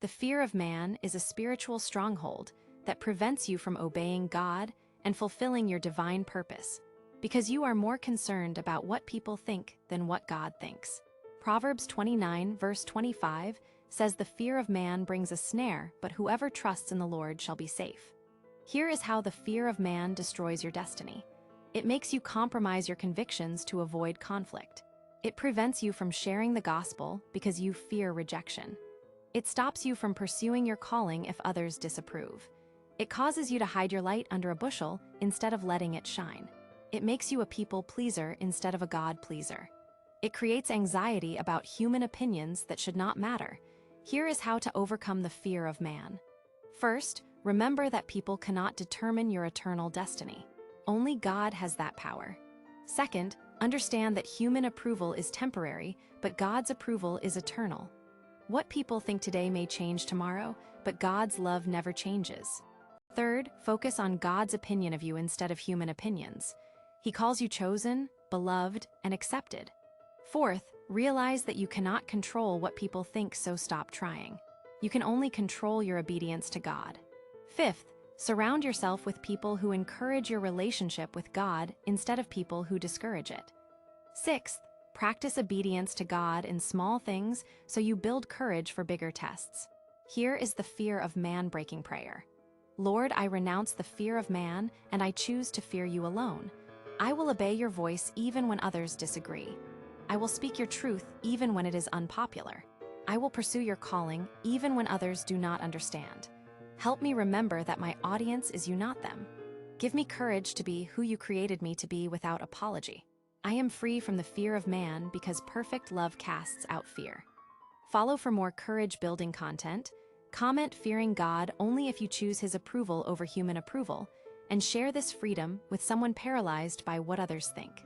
The fear of man is a spiritual stronghold that prevents you from obeying God and fulfilling your divine purpose, because you are more concerned about what people think than what God thinks. Proverbs 29, verse 25 says the fear of man brings a snare, but whoever trusts in the Lord shall be safe. Here is how the fear of man destroys your destiny. It makes you compromise your convictions to avoid conflict. It prevents you from sharing the gospel because you fear rejection. It stops you from pursuing your calling if others disapprove. It causes you to hide your light under a bushel instead of letting it shine. It makes you a people pleaser instead of a God pleaser. It creates anxiety about human opinions that should not matter. Here is how to overcome the fear of man. First, remember that people cannot determine your eternal destiny. Only God has that power. Second, understand that human approval is temporary, but God's approval is eternal. What people think today may change tomorrow, but God's love never changes. Third, focus on God's opinion of you instead of human opinions. He calls you chosen, beloved, and accepted. Fourth, realize that you cannot control what people think, so stop trying. You can only control your obedience to God. Fifth, surround yourself with people who encourage your relationship with God instead of people who discourage it. Sixth, practice obedience to God in small things so you build courage for bigger tests. Here is the fear of man-breaking prayer. Lord, I renounce the fear of man, and I choose to fear you alone. I will obey your voice even when others disagree. I will speak your truth even when it is unpopular. I will pursue your calling even when others do not understand. Help me remember that my audience is you, not them. Give me courage to be who you created me to be without apology. I am free from the fear of man because perfect love casts out fear. Follow for more courage-building content. Comment fearing God only if you choose his approval over human approval, and share this freedom with someone paralyzed by what others think.